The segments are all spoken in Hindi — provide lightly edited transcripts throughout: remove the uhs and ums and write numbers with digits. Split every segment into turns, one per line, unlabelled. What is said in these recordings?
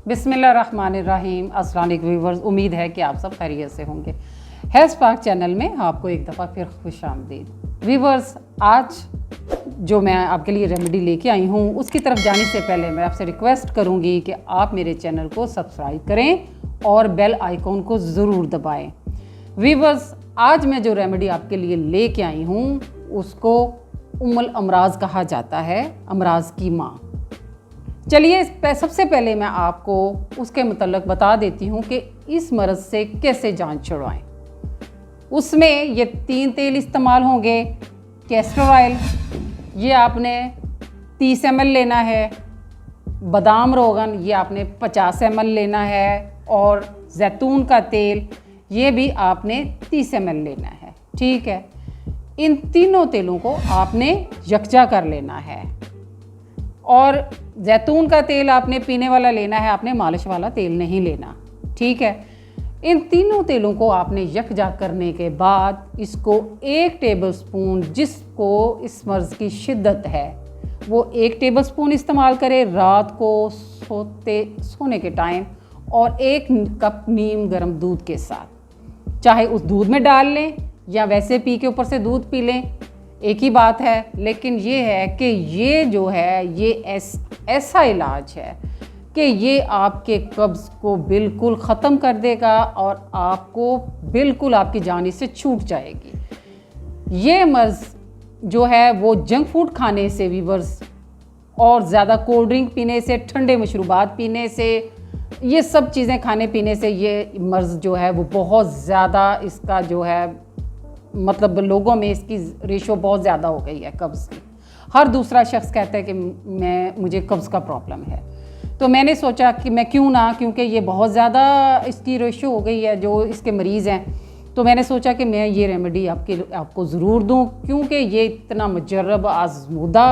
बिस्मिल्लाहिर्रहमानिर्रहीम। अस्सलाम वालेकुम व्यूअर्स, उम्मीद है कि आप सब खैरियत से होंगे। हेल्थ स्पार्क चैनल में आपको एक दफ़ा फिर खुश आमदीद। व्यूअर्स, आज जो मैं आपके लिए रेमेडी लेके आई हूँ उसकी तरफ जाने से पहले मैं आपसे रिक्वेस्ट करूँगी कि आप मेरे चैनल को सब्सक्राइब करें और बेल आइकॉन को ज़रूर दबाएँ। व्यूअर्स, आज मैं जो रेमेडी आपके लिए लेके आई हूँ उसको उम्मुल अमराज कहा जाता है, अमराज की माँ। चलिए सबसे पहले मैं आपको उसके मतलब बता देती हूँ कि इस मर्ज़ से कैसे जान छुड़वाएं। उसमें ये 3 तेल इस्तेमाल होंगे। कैस्टर ऑयल, ये आपने 30 ml लेना है। बादाम रोगन, ये आपने 50 ml लेना है। और जैतून का तेल, ये भी आपने 30 ml लेना है। ठीक है, इन तीनों तेलों को आपने यकजा कर लेना है। और जैतून का तेल आपने पीने वाला लेना है, आपने मालिश वाला तेल नहीं लेना। ठीक है, इन तीनों तेलों को आपने यकजा करने के बाद इसको 1 टेबलस्पून, जिसको इस मर्ज़ की शिद्दत है वो 1 टेबलस्पून इस्तेमाल करे रात को सोने के टाइम, और 1 कप नीम गर्म दूध के साथ, चाहे उस दूध में डाल लें या वैसे पी के ऊपर से दूध पी लें, एक ही बात है। लेकिन ये है कि ये जो है ये ऐसा इलाज है कि ये आपके कब्ज़ को बिल्कुल ख़त्म कर देगा और आपको बिल्कुल आपकी जान से छूट जाएगी। ये मर्ज़ जो है वो जंक फूड खाने से, व्यूअर्स, और ज़्यादा कोल्ड ड्रिंक पीने से, ठंडे मशरूबात पीने से, ये सब चीज़ें खाने पीने से ये मर्ज़ जो है वो बहुत ज़्यादा, इसका जो है मतलब लोगों में इसकी रेशो बहुत ज़्यादा हो गई है कब्ज़ की। हर दूसरा शख्स कहता है कि मुझे कब्ज़ का प्रॉब्लम है। तो मैंने सोचा कि मैं क्यों ना, क्योंकि ये बहुत ज़्यादा इसकी रेशो हो गई है जो इसके मरीज़ हैं, तो मैंने सोचा कि मैं ये रेमेडी आपको ज़रूर दूँ, क्योंकि ये इतना मुजर्रब आज़मूदा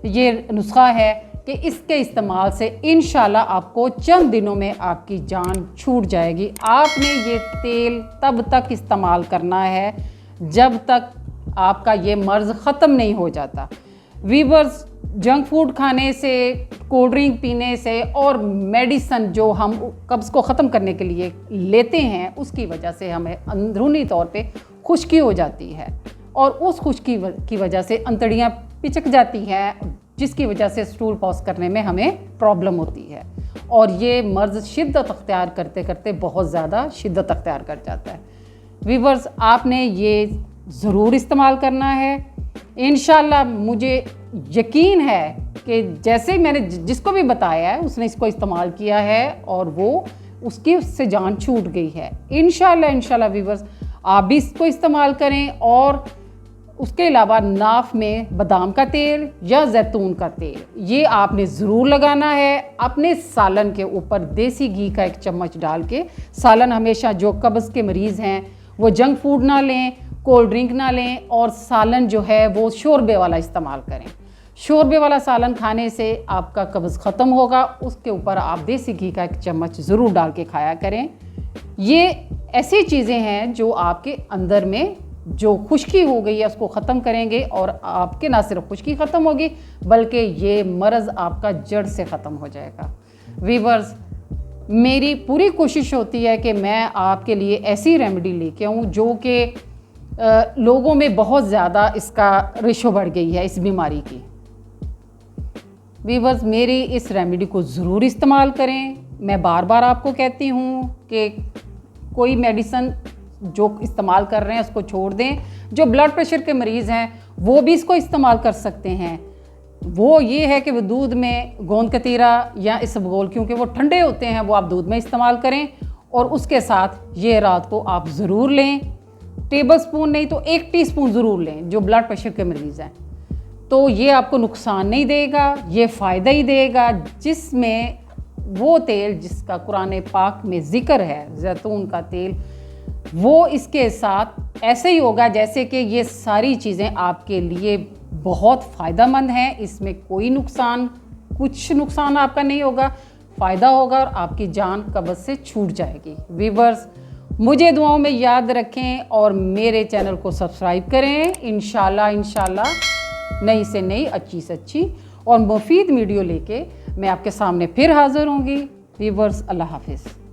ये नुस्खा है कि इसके इस्तेमाल से इंशाल्लाह आपको चंद दिनों में आपकी जान छूट जाएगी। आपने ये तेल तब तक इस्तेमाल करना है जब तक आपका ये मर्ज़ ख़त्म नहीं हो जाता। व्यूअर्स, जंक फूड खाने से, कोल्ड ड्रिंक पीने से और मेडिसन जो हम कब्ज़ को ख़त्म करने के लिए लेते हैं, उसकी वजह से हमें अंदरूनी तौर पे खुश्की हो जाती है, और उस खुश्की की वजह से अंतड़ियाँ पिचक जाती हैं, जिसकी वजह से स्टूल पास करने में हमें प्रॉब्लम होती है। और ये मर्ज़ शिद्दत अख्तियार करते करते बहुत ज़्यादा शिद्दत अख्तियार कर जाता है। व्यूअर्स, आपने ये ज़रूर इस्तेमाल करना है। इंशाल्लाह मुझे यकीन है कि जैसे मैंने जिसको भी बताया है उसने इसको इस्तेमाल किया है और वो उससे जान छूट गई है। इंशाल्लाह व्यूअर्स, आप भी इसको इस्तेमाल करें। और उसके अलावा नाफ में बादाम का तेल या जैतून का तेल, ये आपने ज़रूर लगाना है। अपने सालन के ऊपर देसी घी का 1 चम्मच डाल के, सालन हमेशा, जो कब्ज़ के मरीज़ हैं वो जंक फूड ना लें, कोल्ड ड्रिंक ना लें, और सालन जो है वो शोरबे वाला इस्तेमाल करें। शोरबे वाला सालन खाने से आपका कब्ज़ ख़त्म होगा। उसके ऊपर आप देसी घी का 1 चम्मच ज़रूर डाल के खाया करें। ये ऐसी चीज़ें हैं जो आपके अंदर में जो खुश्की हो गई है उसको ख़त्म करेंगे, और आपके ना सिर्फ खुश्की ख़त्म होगी बल्कि ये मर्ज़ आपका जड़ से ख़त्म हो जाएगा। व्यूअर्स, मेरी पूरी कोशिश होती है कि मैं आपके लिए ऐसी रेमेडी लेके आऊँ जो कि लोगों में बहुत ज़्यादा इसका रेशो बढ़ गई है इस बीमारी की। व्यूअर्स, मेरी इस रेमेडी को ज़रूर इस्तेमाल करें। मैं बार बार आपको कहती हूँ कि कोई मेडिसन जो इस्तेमाल कर रहे हैं उसको छोड़ दें। जो ब्लड प्रेशर के मरीज़ हैं वो भी इसको इस्तेमाल कर सकते हैं। वो ये है कि वो दूध में गोंद कतीरा या इसबगोल, क्योंकि वो ठंडे होते हैं, वो आप दूध में इस्तेमाल करें, और उसके साथ ये रात को आप ज़रूर लें। टेबलस्पून नहीं तो 1 टीस्पून ज़रूर लें जो ब्लड प्रेशर के मरीज़ हैं। तो ये आपको नुकसान नहीं देगा, ये फ़ायदा ही देगा। जिसमें वो तेल जिसका कुरान पाक में ज़िक्र है, जैतून का तेल, वो इसके साथ ऐसे ही होगा जैसे कि ये सारी चीज़ें आपके लिए बहुत फ़ायदेमंद हैं। इसमें कोई नुकसान, कुछ नुकसान आपका नहीं होगा, फ़ायदा होगा और आपकी जान कब्ज़ से छूट जाएगी। व्यूअर्स, मुझे दुआओं में याद रखें और मेरे चैनल को सब्सक्राइब करें। इंशाल्लाह नई से नई, अच्छी से अच्छी और मुफीद वीडियो लेके मैं आपके सामने फिर हाज़िर होंगी। वीवर्स अल्लाह हाफिज़।